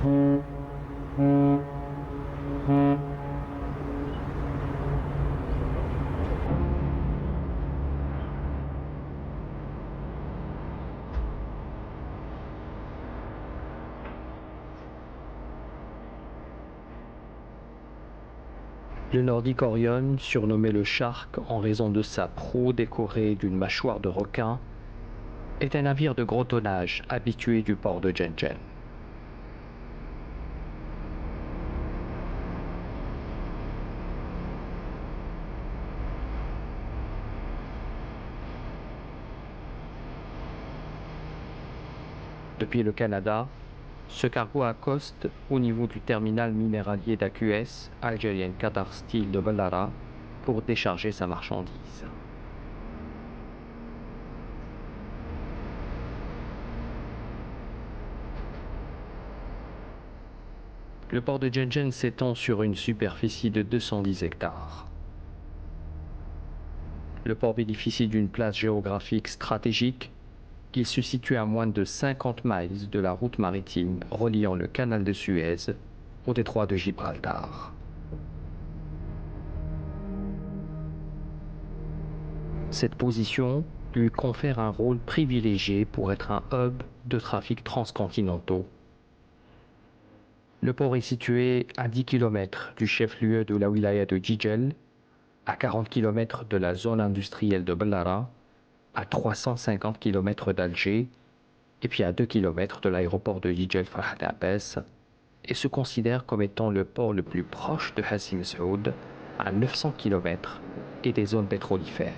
Le Nordic Orion, surnommé le Shark en raison de sa proue décorée d'une mâchoire de requin, est un navire de gros tonnage habitué du port de Gjenjen. Depuis le Canada, ce cargo accoste au niveau du terminal minéralier d'AQS, Algerian Qatar Steel de Ballara, pour décharger sa marchandise. Le port de Gjenjen s'étend sur une superficie de 210 hectares. Le port bénéficie d'une place géographique stratégique. Il se situe à moins de 50 miles de la route maritime reliant le canal de Suez au détroit de Gibraltar. Cette position lui confère un rôle privilégié pour être un hub de trafic transcontinentaux. Le port est situé à 10 km du chef-lieu de la wilaya de Jijel, à 40 km de la zone industrielle de Ballara, à 350 km d'Alger, et puis à 2 km de l'aéroport de Jijel Farhat Abbas, et se considère comme étant le port le plus proche de Hassim Saoud, à 900 km, et des zones pétrolifères.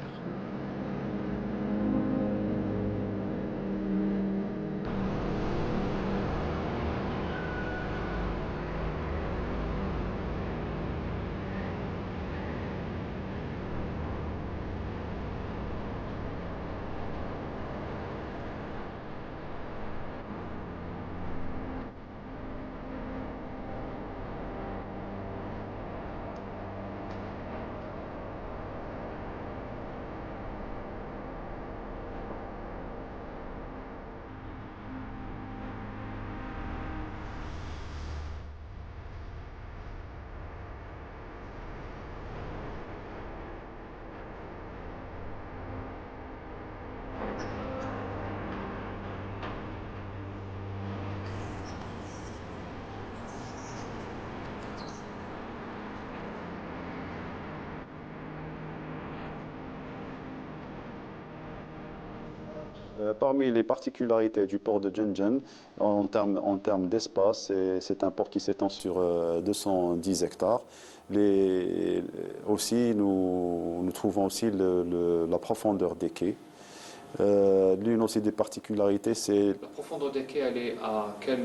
Parmi les particularités du port de Gjenjen, en termes d'espace, c'est un port qui s'étend sur 210 hectares. Aussi, nous trouvons aussi la profondeur des quais. L'une aussi des particularités, c'est... La profondeur des quais, elle est à quel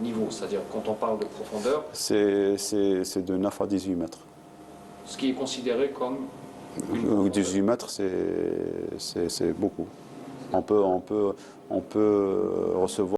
niveau? C'est-à-dire, quand on parle de profondeur, C'est de 9 à 18 mètres. ce qui est considéré comme une 18 mètres, c'est beaucoup. On peut recevoir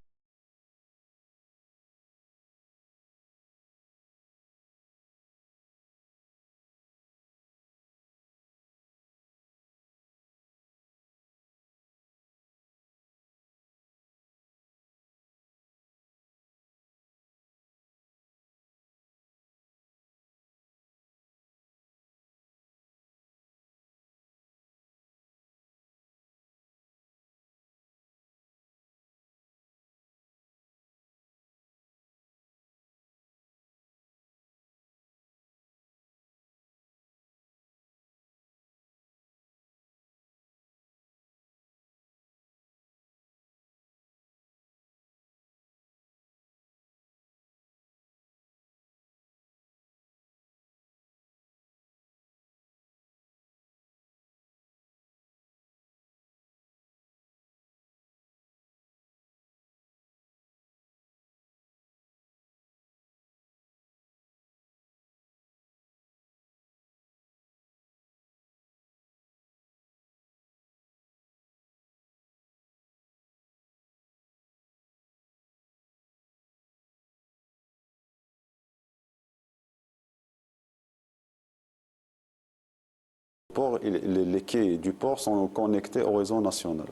les quais du port sont connectés au réseau national.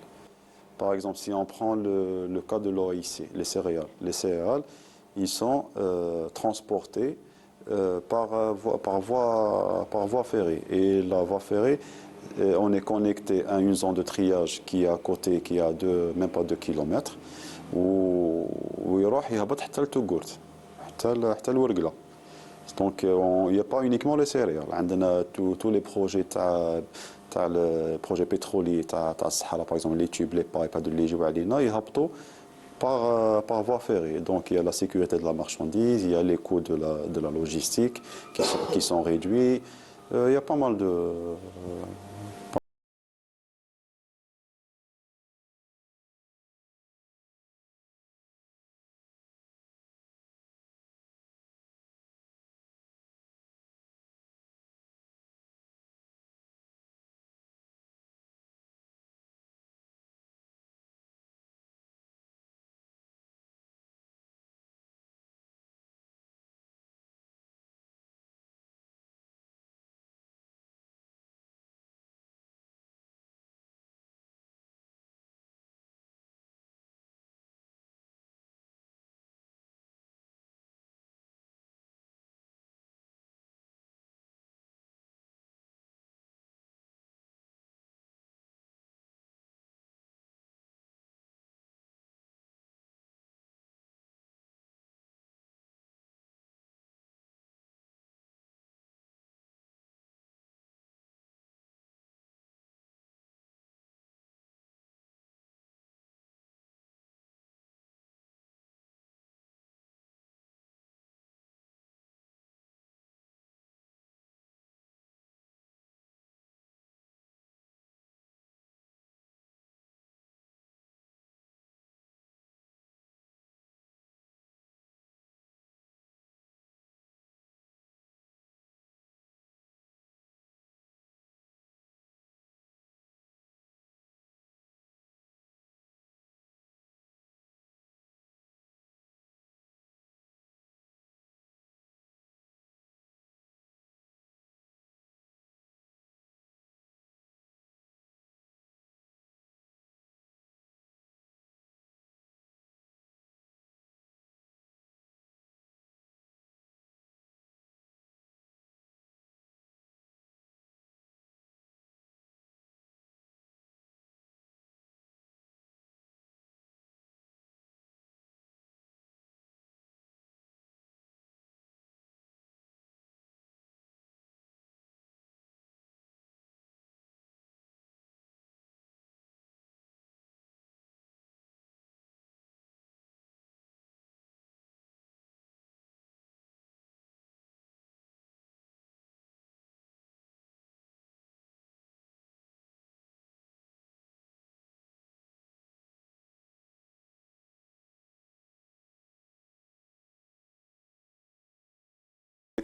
Par exemple, si on prend le cas de l'OIC, les céréales. Les céréales, ils sont transportés par voie ferrée. Et la voie ferrée, on est connecté à une zone de triage qui est à côté, qui a même pas 2 kilomètres, ويروح يهبط حتى لتوغورت حتى الورقله. Donc il n'y a pas uniquement les céréales. On a tous les projets le projet pétrolier تاع الصحراء par exemple les tubes les pipes اللي يجوا علينا يهبطوا par voie ferrée. Donc il y a la sécurité de la marchandise, il y a les coûts de la logistique qui sont réduits. Il y a pas mal de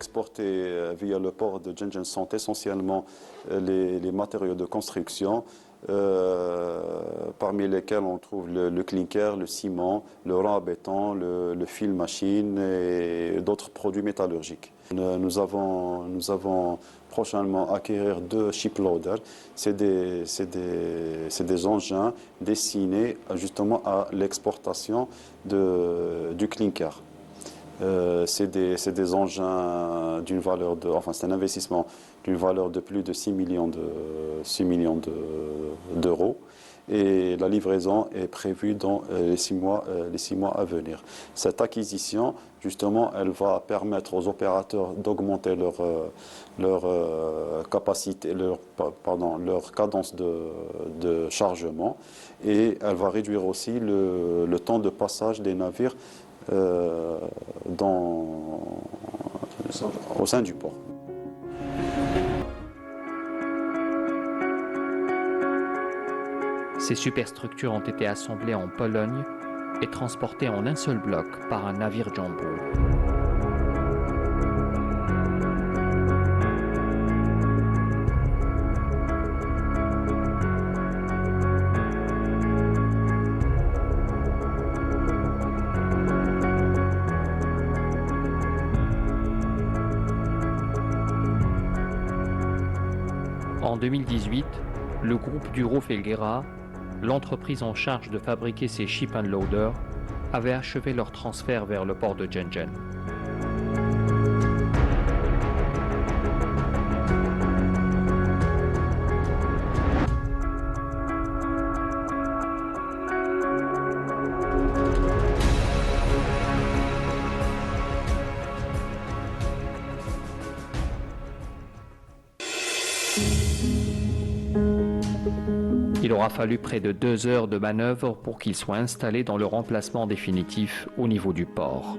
exportés via le port de Djenjen sont essentiellement les matériaux de construction, parmi lesquels on trouve le clinker, le ciment, le rang à béton, le fil machine et d'autres produits métallurgiques. Nous avons prochainement acquérir 2 shiploaders. C'est des engins destinés justement à l'exportation du clinker. C'est des engins d'une valeur c'est un investissement d'une valeur de plus de 6 millions d'euros et la livraison est prévue dans les 6 mois à venir. Cette acquisition, justement, elle va permettre aux opérateurs d'augmenter leur capacité, leur cadence de chargement et elle va réduire aussi le temps de passage des navires au sein du port. Ces superstructures ont été assemblées en Pologne et transportées en un seul bloc par un navire jumbo. En 2018, le groupe Duro Felguera, l'entreprise en charge de fabriquer ces ship and loaders, avaient achevé leur transfert vers le port de Djenjen. Il aura fallu près de 2 heures de manœuvre pour qu'ils soient installés dans leur emplacement définitif au niveau du port.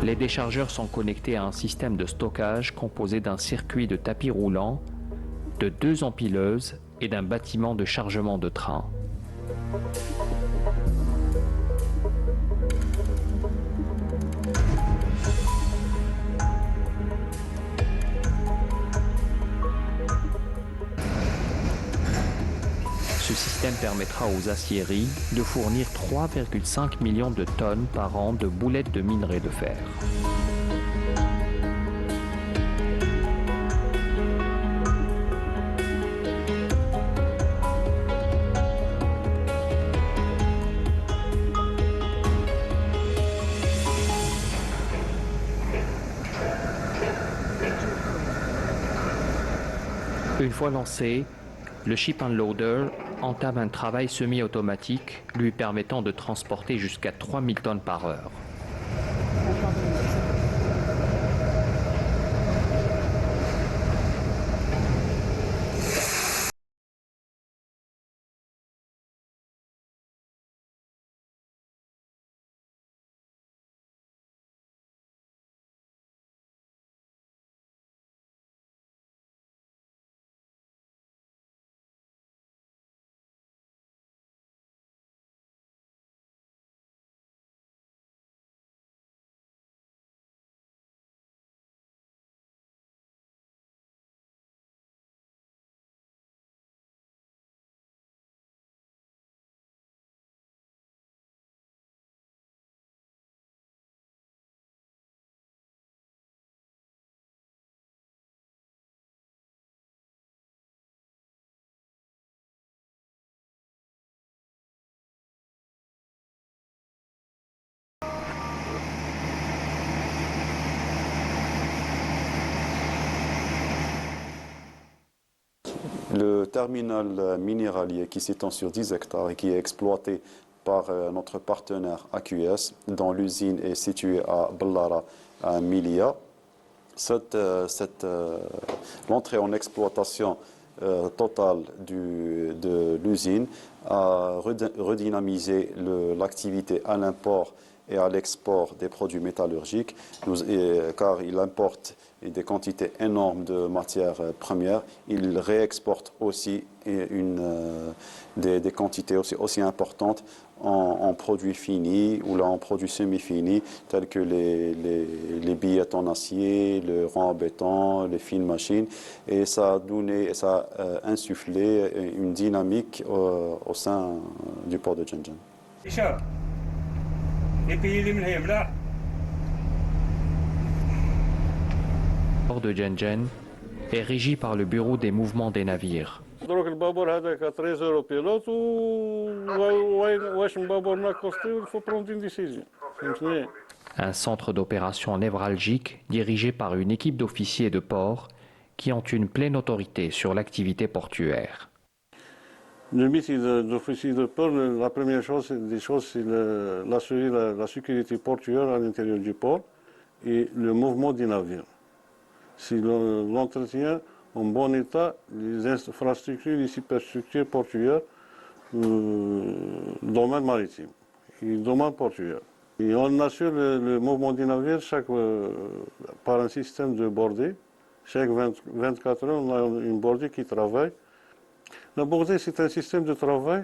Les déchargeurs sont connectés à un système de stockage composé d'un circuit de tapis roulant, de 2 empileuses et d'un bâtiment de chargement de train. Ce système permettra aux aciéries de fournir 3,5 millions de tonnes par an de boulettes de minerai de fer. Une fois lancé, le ship unloader entame un travail semi-automatique lui permettant de transporter jusqu'à 3000 tonnes par heure. Le terminal minéralier qui s'étend sur 10 hectares et qui est exploité par notre partenaire AQS, dont l'usine est située à Ballara, à Milia. L'entrée en exploitation totale de l'usine a redynamisé l'activité à l'import et à l'export des produits métallurgiques, car il importe des quantités énormes de matières premières. Il réexporte aussi des quantités aussi importantes en produits finis ou là en produits semi-finis, tels que les billettes en acier, le rang en béton, les fines machines. Et ça a donné, ça a insufflé une dynamique au sein du port de Djenjen. Le port de Djenjen est régi par le Bureau des mouvements des navires. دروك البابور هذاك 13 اورو بيلوت واش البابور ما كوستي il faut prendre une décision. فهمتني؟ Un centre d'opération névralgique dirigé par une équipe d'officiers de port qui ont une pleine autorité sur l'activité portuaire. Le métier d'officier de port, la première chose, c'est d'assurer la sécurité portuaire à l'intérieur du port et le mouvement des navires. C'est l'entretien en bon état les infrastructures, les superstructures portuaires, domaine maritime et domaine portuaire. Et on assure le mouvement des navires par un système de bordée. Chaque 24 heures, on a une bordée qui travaille. La bordée, c'est un système de travail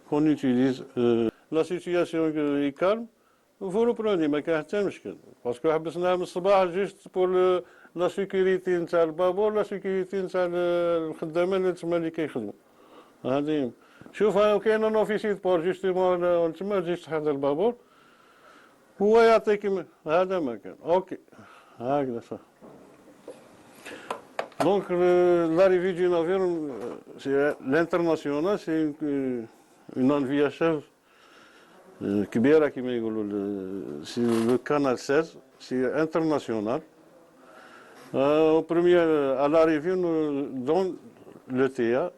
qu'on utilise. La situation est calme, vous reprenez, mais il y a un problème. Parce que nous avons juste pour la sécurité de البابور, la sécurité de الخدامين اللي تما اللي كيخدموا. هذه شوف كاين ان اوفيسي بور جوستومون تما تجي تحضر البابور هو يعطيك هذا ما كان اوكي هكذا صح. Donc l'arrivée du navire, c'est l'international, c'est une envie à chef كبيرة كما يقولوا c'est le canal 16, c'est international. Au premier, à l'arrivée, dans le TA,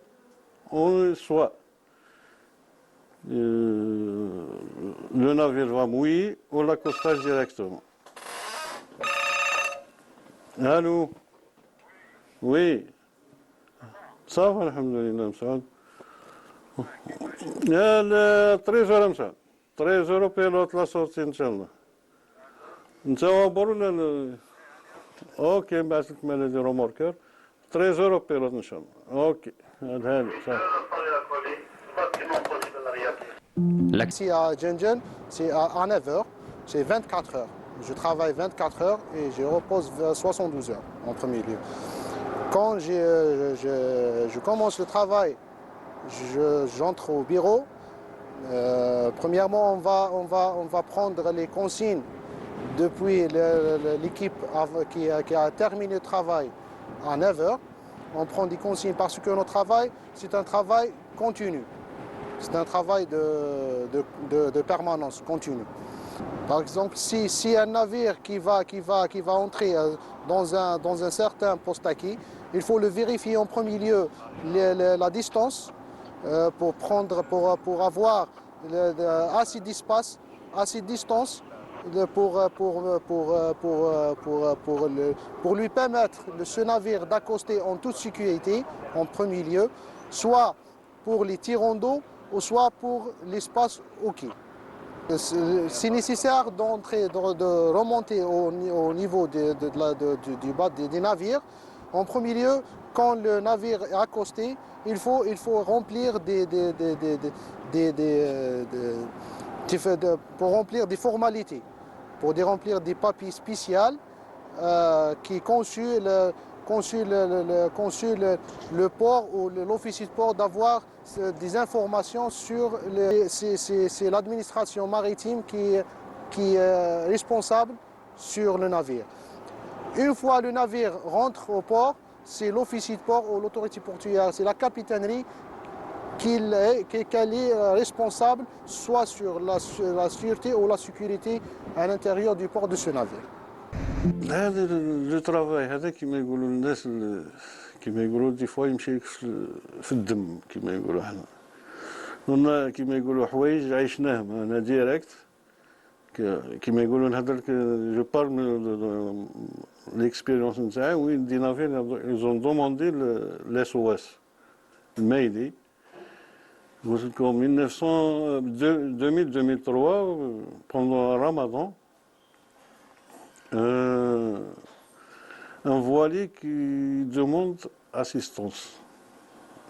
on soit le navire va mouiller ou l'accostage directement. Allô? Oui. Ça va, alhamdoulilah, مسعود. 13 مسعود. 13 بيلوت لا سورتي ان شاء الله. انت وابور ولا اوكي نبعث لك مال دي روموركور 13 بيلوت ان شاء الله. اوكي هذا صح. Ici à Djenjen, c'est à 9 heures, c'est 24 heures. Je travaille 24 heures et je repose 72 heures en premier lieu. Quand je commence le travail, j'entre au bureau. Premièrement, on va prendre les consignes depuis l'équipe qui a terminé le travail à 9 heures. On prend des consignes parce que notre travail, c'est un travail continu. C'est un travail de permanence continue. Par exemple, si un navire qui va entrer dans un certain poste acquis, il faut le vérifier en premier lieu la distance pour avoir assez d'espace, assez de distance pour lui permettre ce navire d'accoster en toute sécurité en premier lieu, soit pour les tirants d'eau ou soit pour l'espace au quai. C'est nécessaire de remonter au niveau du bas des navires. En premier lieu, quand le navire est accosté, il faut remplir pour remplir des formalités, pour remplir des papiers spéciaux qui conçu le port ou l'officier de port d'avoir des informations sur c'est l'administration maritime qui est responsable sur le navire. Une fois le navire rentre au port, c'est l'officier de port ou l'autorité portuaire, c'est la capitainerie qu'elle est responsable soit sur la sûreté ou la sécurité à l'intérieur du port de ce navire. هذا لو ترافاي هذا كما يقولوا الناس كما يقولوا دي فوا يمشي لك في الدم كما يقولوا حنا كنا كما يقولوا حوايج عشناهم انا ديريكت كما يقولوا نهضر لك جو بارل ليكسبيريونس نتاعي وين دي نافير ايزون دوموندي ليس او اس المايدي قلت لكم 2003 pendant Ramadan un voilier qui demande assistance.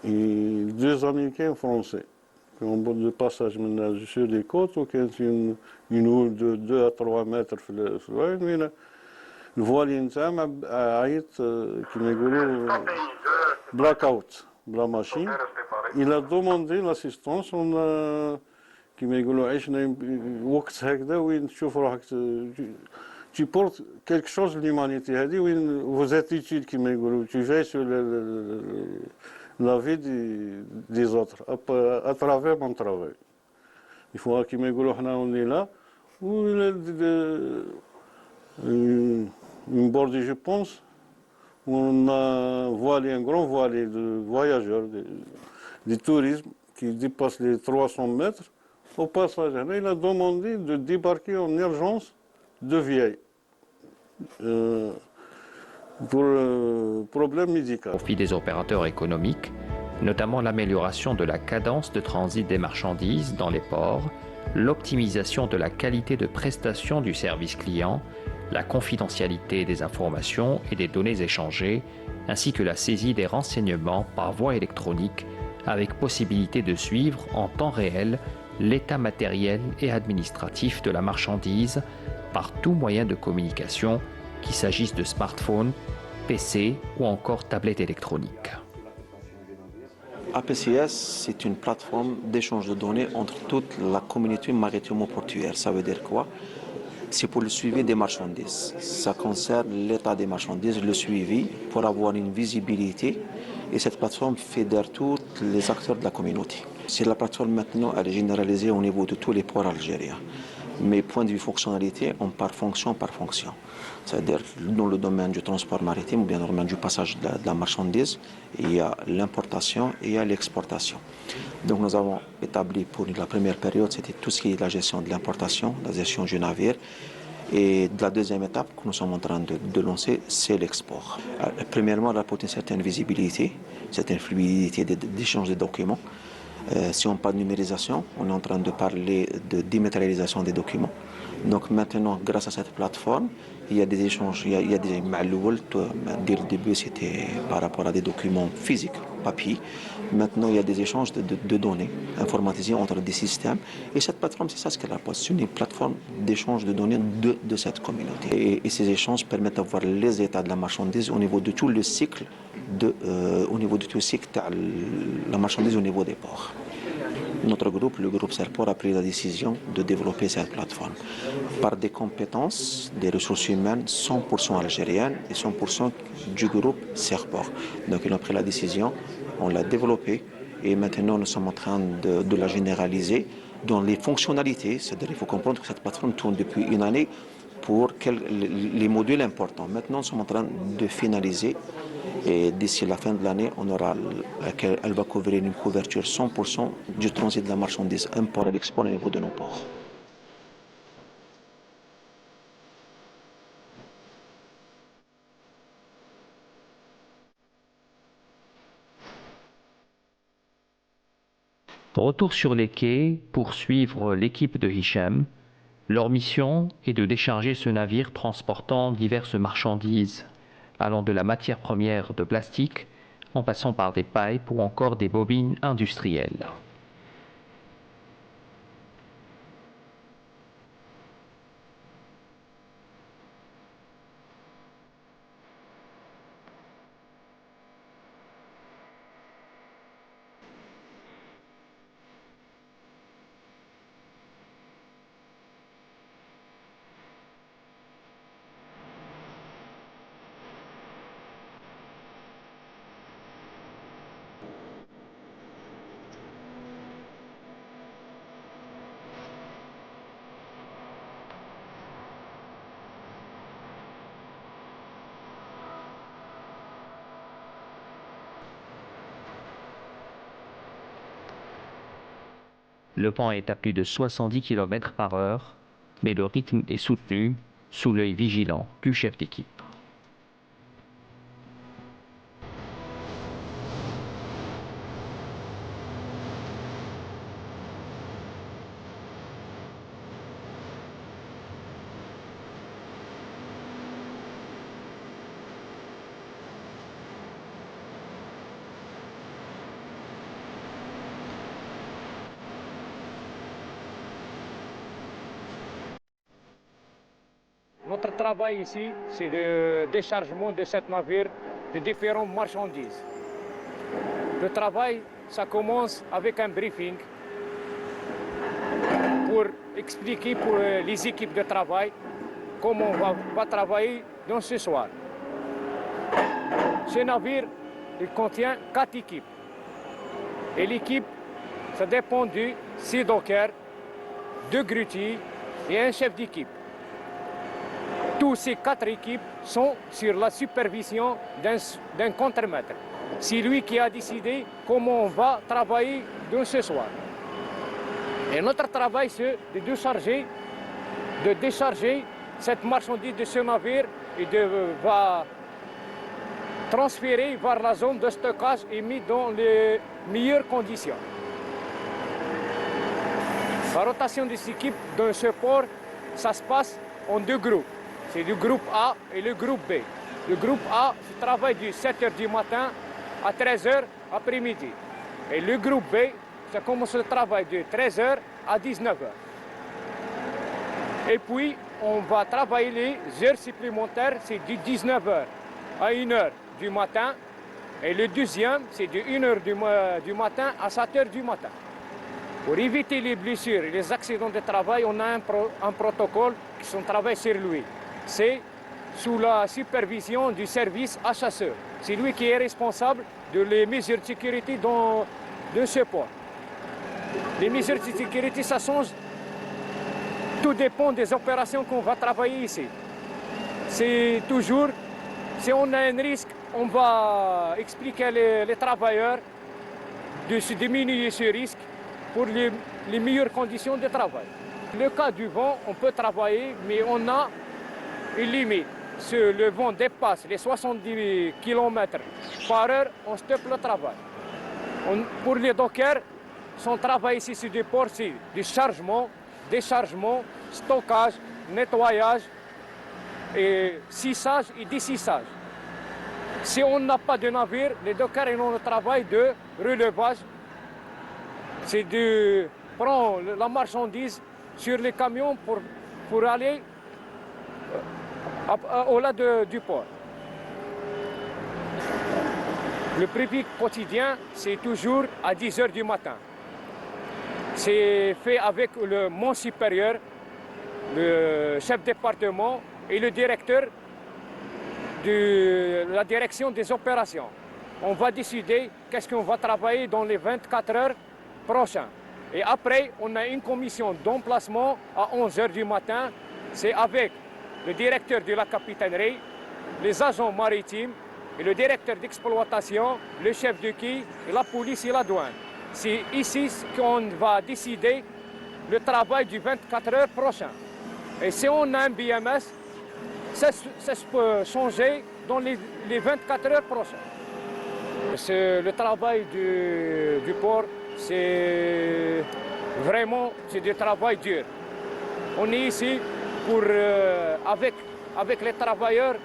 Et deux Américains français qui ont de passage maintenant sur les côtes, ou qui ont une houle de 2 à 3 mètres. Le voilier a été, comme يقولوا, blackout, la machine. Il a demandé l'assistance. On a, كما يقولوا, عشنا وقت هكذا وين تشوف روحك tu portes quelque chose de l'humanité. Vous êtes utile, qui me tu veilles sur la vie des autres à travers mon travail. Il faut qu'il me on est là, où il y a une bordée, je pense, où on a un grand voilier de voyageurs, de tourisme, qui dépasse les 300 mètres. Au passage, il a demandé de débarquer en urgence de vieilles pour problème médical. Au profit des opérateurs économiques, notamment l'amélioration de la cadence de transit des marchandises dans les ports, l'optimisation de la qualité de prestation du service client, la confidentialité des informations et des données échangées, ainsi que la saisie des renseignements par voie électronique avec possibilité de suivre en temps réel l'état matériel et administratif de la marchandise par tout moyen de communication, qu'il s'agisse de smartphone, PC ou encore tablette électronique. APCS, c'est une plateforme d'échange de données entre toute la communauté maritimo-portuaire. Ça veut dire quoi? C'est pour le suivi des marchandises. Ça concerne l'état des marchandises, le suivi, pour avoir une visibilité. Et cette plateforme fédère tous les acteurs de la communauté. C'est la plateforme maintenant, elle est généralisée au niveau de tous les ports algériens. Mais point de vue fonctionnalité, on part fonction par fonction. C'est-à-dire dans le domaine du transport maritime ou bien dans le domaine du passage de la marchandise, il y a l'importation et il y a l'exportation. Donc nous avons établi pour la première période, c'était tout ce qui est la gestion de l'importation, la gestion du navire. Et la deuxième étape que nous sommes en train de lancer, c'est l'export. Premièrement, elle apporte une certaine visibilité, une certaine fluidité d'échange de documents. Si on parle de numérisation, on est en train de parler de dématérialisation des documents. Donc maintenant, grâce à cette plateforme, il y a des échanges, il y a des malouls. Dès le début, c'était par rapport à des documents physiques, papier. Maintenant, il y a des échanges de données informatisées entre des systèmes. Et cette plateforme, c'est ça ce qu'elle apporte. C'est une plateforme d'échange de données de cette communauté. Et ces échanges permettent d'avoir les états de la marchandise au niveau de tout le cycle, au niveau de tout le cycle de la marchandise au niveau des ports. Notre groupe, le groupe Serport, a pris la décision de développer cette plateforme par des compétences, des ressources humaines 100% algériennes et 100% du groupe Serport. Donc ils ont pris la décision, on l'a développée et maintenant nous sommes en train de la généraliser dans les fonctionnalités. C'est-à-dire qu'il faut comprendre que cette plateforme tourne depuis une année pour les modules importants. Maintenant nous sommes en train de finaliser. Et d'ici la fin de l'année, elle va couvrir une couverture 100% du transit de la marchandise import et export au niveau de nos ports. Retour sur les quais pour suivre l'équipe de Hicham. Leur mission est de décharger ce navire transportant diverses marchandises, allant de la matière première de plastique, en passant par des pipes ou encore des bobines industrielles. Le vent est à plus de 70 km/h, mais le rythme est soutenu sous l'œil vigilant du chef d'équipe. Notre travail ici, c'est le déchargement de cette navire de différentes marchandises. Le travail, ça commence avec un briefing pour expliquer pour les équipes de travail comment on va travailler dans ce soir. Ce navire, il contient 4 équipes. Et l'équipe, ça dépend de 6 dockers, 2 grutiers et un chef d'équipe. Tous ces 4 équipes sont sur la supervision d'un contremaître. C'est lui qui a décidé comment on va travailler dans ce soir. Et notre travail, c'est de décharger cette marchandise de ce navire et va transférer vers la zone de stockage et mis dans les meilleures conditions. La rotation des équipes dans ce port, ça se passe en 2 groupes. C'est le groupe A et le groupe B. Le groupe A travaille de 7h du matin à 13h après-midi. Et le groupe B, ça commence le travail de 13h à 19h. Et puis, on va travailler les heures supplémentaires, c'est de 19h à 1h du matin Et le deuxième, c'est de 1h du matin à 7h du matin. Pour éviter les blessures et les accidents de travail, on a un protocole qui travaille sur lui. C'est sous la supervision du service HSE. C'est lui qui est responsable des mesures de sécurité dans ce port. Les mesures de sécurité, ça change. Tout dépend des opérations qu'on va travailler ici. C'est toujours, si on a un risque, on va expliquer les travailleurs de se diminuer ce risque pour les meilleures conditions de travail. Le cas du vent, on peut travailler, mais on a une limite. Si le vent dépasse les 70 km par heure, on stoppe le travail. Pour les dockers, son travail ici sur du port, c'est du chargement, déchargement, stockage, nettoyage, et cissage et dessissage. Si on n'a pas de navire, les dockers ont le travail de relevage. C'est de prendre la marchandise sur les camions pour aller au-delà du port. Le prépic quotidien, c'est toujours à 10h du matin. C'est fait avec mon supérieur, le chef département et le directeur de la direction des opérations. On va décider qu'est-ce qu'on va travailler dans les 24 heures prochaines. Et après, on a une commission d'emplacement à 11h du matin. C'est avec le directeur de la capitainerie, les agents maritimes et le directeur d'exploitation, le chef de quai, la police et la douane. C'est ici qu'on va décider le travail du 24 heures prochain. Et si on a un BMS, ça peut changer dans les 24 heures prochaines. Le travail du port, c'est vraiment du travail dur. On est ici pour, avec les travailleurs,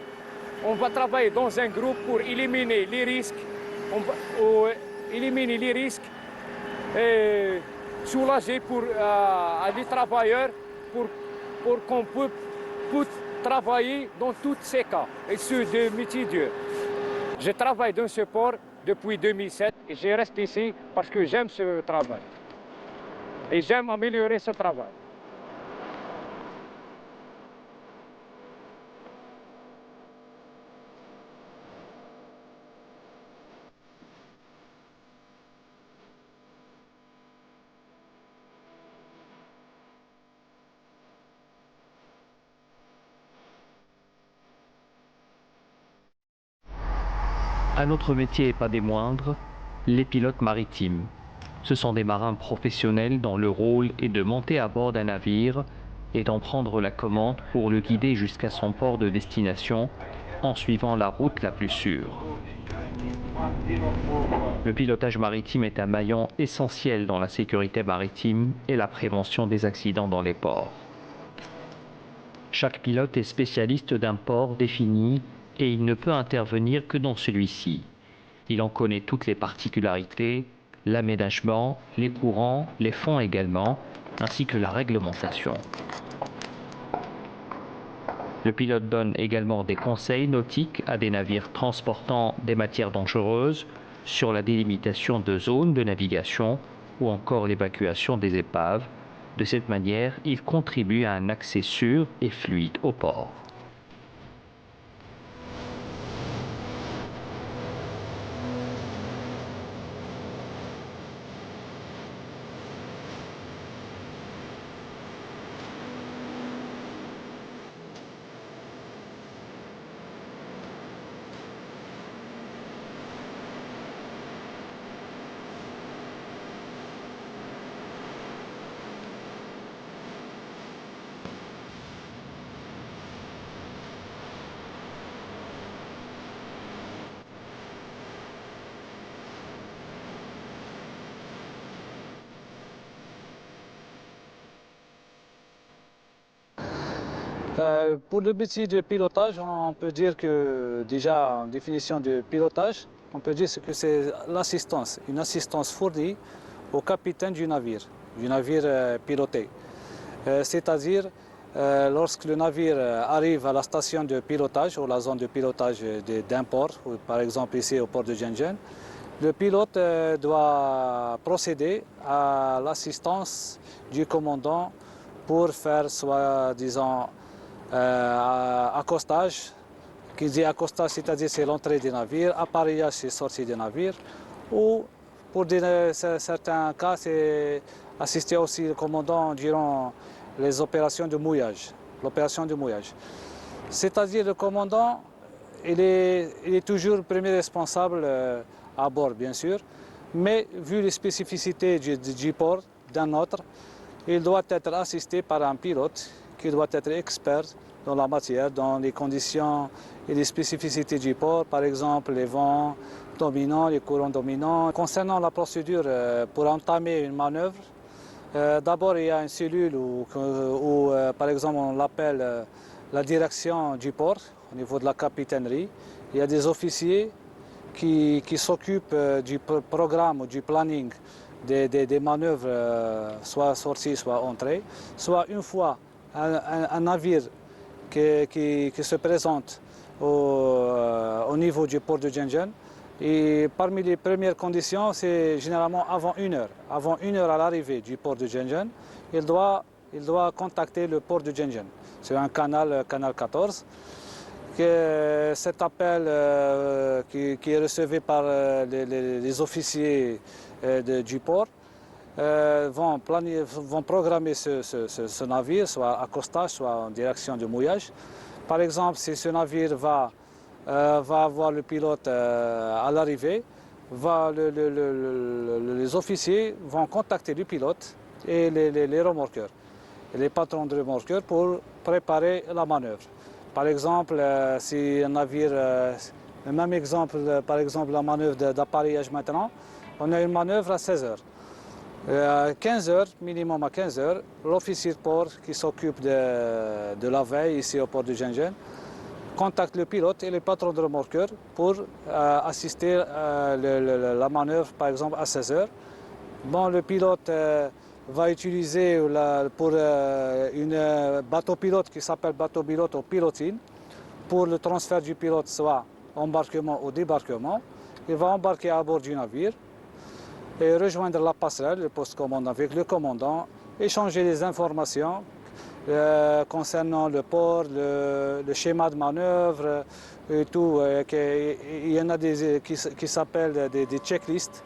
on va travailler dans un groupe pour éliminer les risques, et soulager pour les travailleurs pour qu'on puisse travailler dans tous ces cas et sur des métiers durs. Je travaille dans ce port depuis 2007 et je reste ici parce que j'aime ce travail et j'aime améliorer ce travail. Un autre métier et pas des moindres, les pilotes maritimes. Ce sont des marins professionnels dont le rôle est de monter à bord d'un navire et d'en prendre la commande pour le guider jusqu'à son port de destination en suivant la route la plus sûre. Le pilotage maritime est un maillon essentiel dans la sécurité maritime et la prévention des accidents dans les ports. Chaque pilote est spécialiste d'un port défini et il ne peut intervenir que dans celui-ci. Il en connaît toutes les particularités, l'aménagement, les courants, les fonds également, ainsi que la réglementation. Le pilote donne également des conseils nautiques à des navires transportant des matières dangereuses sur la délimitation de zones de navigation ou encore l'évacuation des épaves. De cette manière, il contribue à un accès sûr et fluide au port. Pour le métier de pilotage, on peut dire que déjà en définition de pilotage, on peut dire que c'est l'assistance, une assistance fournie au capitaine du navire piloté. C'est-à-dire lorsque le navire arrive à la station de pilotage ou la zone de pilotage d'un port, par exemple ici au port de Gjenjen, le pilote doit procéder à l'assistance du commandant pour faire soit, disons, accostage. Qui dit accostage, c'est-à-dire c'est l'entrée du navire, appareillage, c'est sortie du navire, ou pour certains cas, c'est assister aussi le commandant durant les opérations de mouillage, l'opération de mouillage. C'est-à-dire le commandant, il est toujours le premier responsable à bord, bien sûr, mais vu les spécificités du port, d'un autre, il doit être assisté par un pilote qui doit être expert dans la matière, dans les conditions et les spécificités du port, par exemple les vents dominants, les courants dominants. Concernant la procédure pour entamer une manœuvre, d'abord il y a une cellule où par exemple on l'appelle la direction du port au niveau de la capitainerie. Il y a des officiers qui s'occupent du programme ou du planning des manœuvres, soit sorties, soit entrées, soit une fois un navire qui se présente au niveau du port de Gjenjen. Et parmi les premières conditions, c'est généralement avant 1 heure. Avant 1 heure à l'arrivée du port de Gjenjen, il doit contacter le port de Gjenjen. C'est un canal 14. Cet appel qui est reçu par les officiers du port vont programmer ce navire, soit accostage, soit en direction de mouillage. Par exemple, si ce navire va avoir le pilote à l'arrivée, les officiers vont contacter le pilote et les remorqueurs, et les patrons de remorqueurs pour préparer la manœuvre. Par exemple, si un navire, le même exemple, par exemple la manœuvre d'appareillage maintenant, on a une manœuvre à 16 heures. À 15 heures, minimum à 15 heures, l'officier de port qui s'occupe de la veille ici au port de Gjenjen contacte le pilote et le patron de remorqueur pour assister à la manœuvre, par exemple à 16 heures. Bon, le pilote va utiliser pour une bateau pilote qui s'appelle bateau pilote ou pilotine pour le transfert du pilote, soit embarquement ou débarquement. Il va embarquer à bord du navire et rejoindre la passerelle, le poste commandant avec le commandant, échanger des informations concernant le port, le schéma de manœuvre et tout. Il y en a qui s'appellent des checklists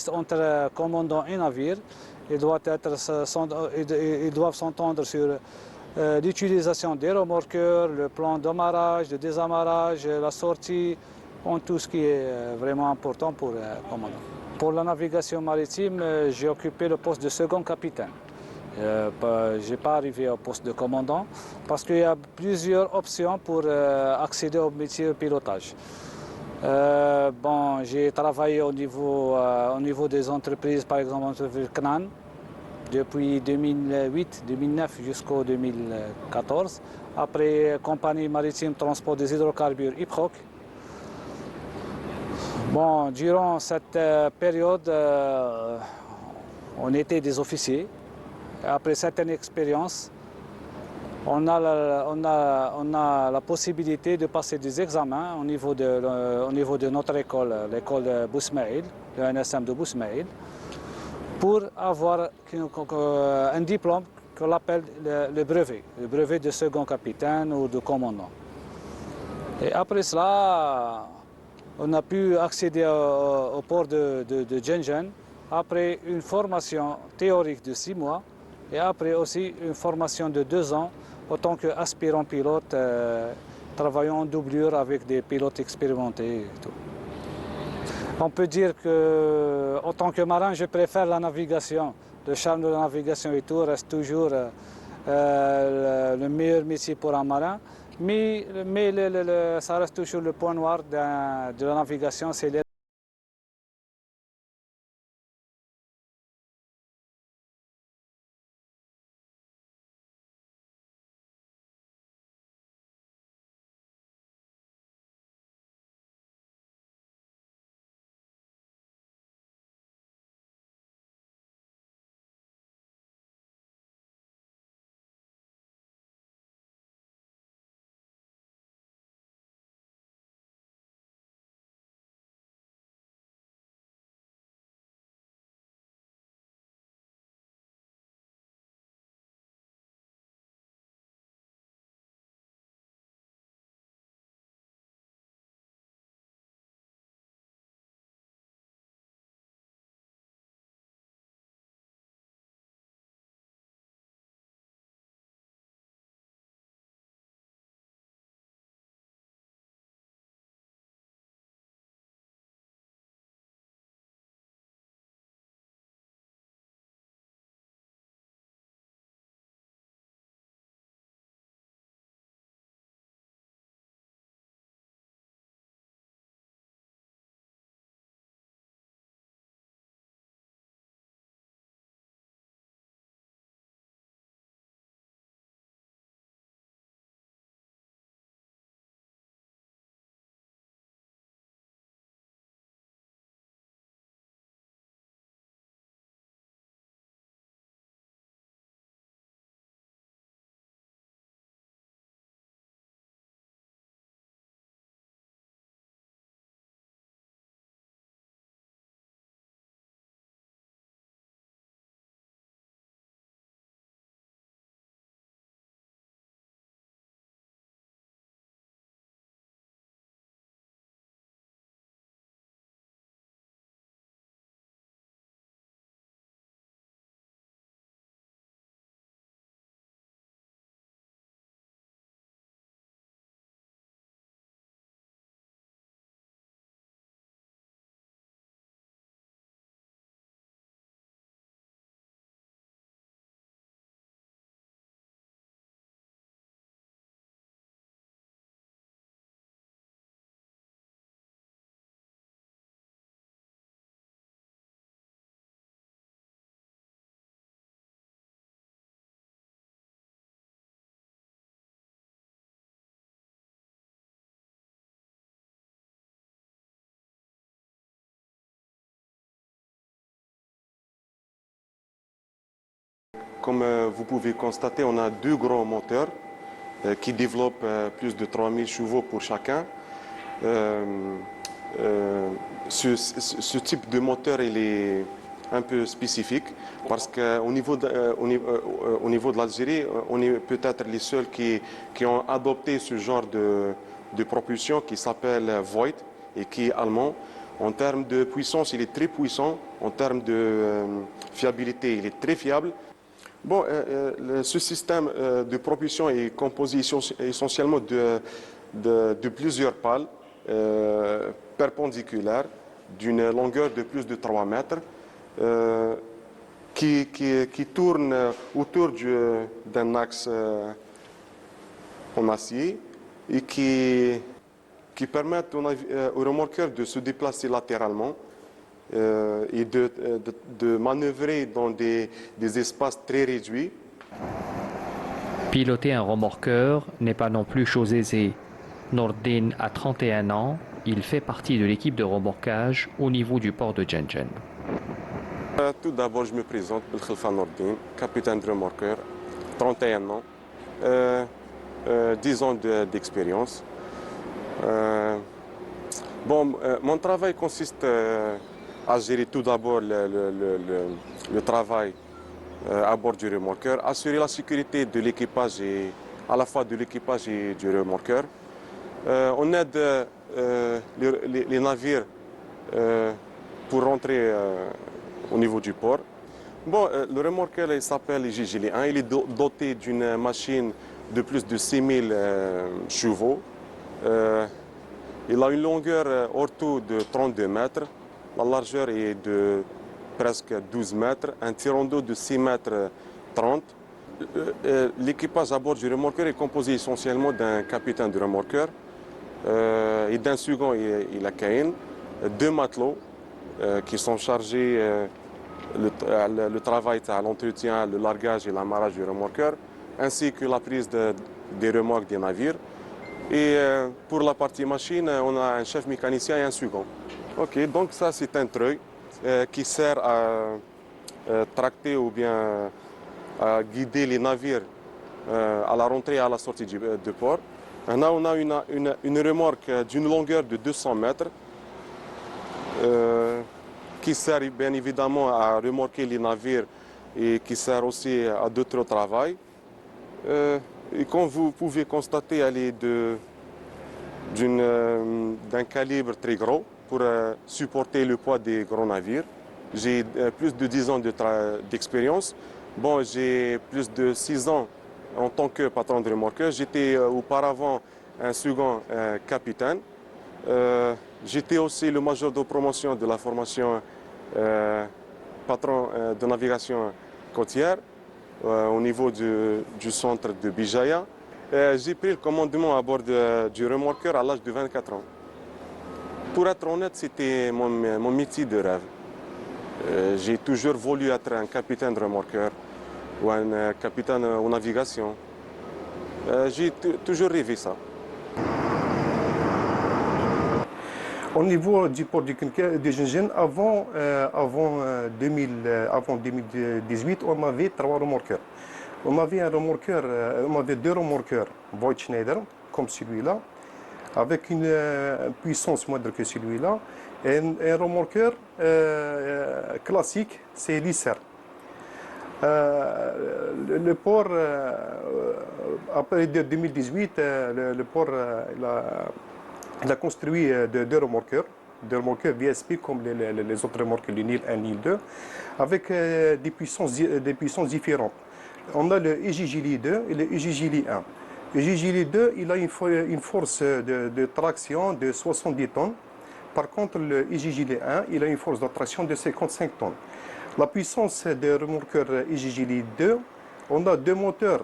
entre commandant et navire. Ils doivent s'entendre sur l'utilisation des remorqueurs, le plan d'amarrage, de désamarrage, la sortie, tout ce qui est vraiment important pour le commandant. Pour la navigation maritime, j'ai occupé le poste de second capitaine. Je n'ai pas arrivé au poste de commandant parce qu'il y a plusieurs options pour accéder au métier de pilotage. J'ai travaillé au niveau des entreprises, par exemple l'entreprise CNAN, depuis 2008-2009 jusqu'au 2014. Après, compagnie maritime transport des hydrocarbures IPROC. Bon, durant cette période, on était des officiers. Après certaines expériences, on a la possibilité de passer des examens au niveau de notre école, l'école de Bousmaïl, le NSM de Bousmaïl, pour avoir un diplôme qu'on appelle le brevet de second capitaine ou de commandant. Et après cela, on a pu accéder au port de Gjenjen après une formation théorique de 6 mois et après aussi une formation de 2 ans en tant qu'aspirant pilote, travaillant en doublure avec des pilotes expérimentés et tout. On peut dire qu'en tant que marin, je préfère la navigation. Le charme de la navigation et tout reste toujours le meilleur métier pour un marin. Mais ça reste toujours le point noir de la navigation, c'est Comme vous pouvez constater, on a deux grands moteurs qui développent plus de 3000 chevaux pour chacun. Ce type de moteur, il est un peu spécifique parce qu'au niveau de l'Algérie, on est peut-être les seuls qui ont adopté ce genre de propulsion qui s'appelle Voith et qui est allemand. En termes de puissance, il est très puissant. En termes de fiabilité, il est très fiable. Bon, ce système de propulsion est composé essentiellement de plusieurs pales perpendiculaires d'une longueur de plus de 3 mètres qui tournent autour d'un axe en acier et qui permettent au remorqueur de se déplacer latéralement et de manœuvrer dans des espaces très réduits. Piloter un remorqueur n'est pas non plus chose aisée. Nordin a 31 ans, il fait partie de l'équipe de remorquage au niveau du port de Djenjen. Tout d'abord, je me présente, Belkhelfa Nordin, capitaine de remorqueur, 31 ans, 10 ans d'expérience. Mon travail consiste à gérer tout d'abord le travail à bord du remorqueur, assurer la sécurité de l'équipage et à la fois de l'équipage et du remorqueur. On aide les navires pour rentrer au niveau du port. Bon, le remorqueur il s'appelle Gigili 1, il est doté d'une machine de plus de 6000 chevaux. Il a une longueur hors tout de 32 mètres, la largeur est de presque 12 mètres, un tirant d'eau de 6 mètres 30. L'équipage à bord du remorqueur est composé essentiellement d'un capitaine de remorqueur et d'un second et la Caïn, deux matelots qui sont chargés le travail à l'entretien, le largage et l'amarrage du remorqueur, ainsi que la prise des remorques des navires. Et pour la partie machine, on a un chef mécanicien et un second. Ok, donc ça c'est un treuil qui sert à tracter ou bien à guider les navires à la rentrée et à la sortie du port. Là, on a une remorque d'une longueur de 200 mètres qui sert bien évidemment à remorquer les navires et qui sert aussi à d'autres travaux. Et comme vous pouvez constater, elle est d'un calibre très gros pour supporter le poids des grands navires. J'ai plus de 10 ans d'expérience. Bon, j'ai plus de 6 ans en tant que patron de remorqueur. J'étais auparavant un second capitaine. J'étais aussi le major de promotion de la formation patron de navigation côtière au niveau du centre de Bijaya. J'ai pris le commandement à bord du remorqueur à l'âge de 24 ans. Pour être honnête, c'était mon métier de rêve. J'ai toujours voulu être un capitaine de remorqueur ou un capitaine en navigation. J'ai toujours rêvé ça. Au niveau du port de Djenjen, avant 2018, on avait 3 remorqueurs. On avait deux remorqueurs Voith Schneider, comme celui-là, avec une puissance moindre que celui-là. Et un remorqueur classique, c'est l'Isser. Le port, après 2018, le port il a construit deux remorqueurs VSP comme les autres remorqueurs, le Nil 1, Nil 2, avec des puissances différentes. On a le Ijijili 2 et le Ijijili 1. Le Ijijili 2, il a une force de traction de 70 tonnes. Par contre, le Ijijili 1, il a une force de traction de 55 tonnes. La puissance des remorqueurs Ijijili 2, on a deux moteurs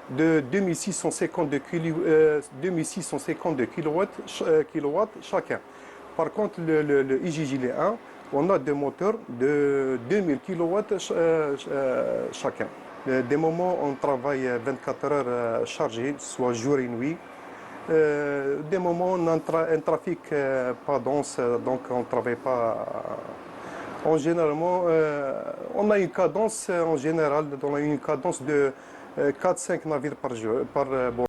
de 2652 kW chacun. Par contre, le Ijijili 1, on a des moteurs de 2000 kW chacun. Des moments, on travaille 24 heures chargées, soit jour et nuit. Des moments, on a un trafic pas dense, donc on ne travaille pas En généralement, on a une cadence en général, on a une cadence de 4-5 navires par jour, par bord.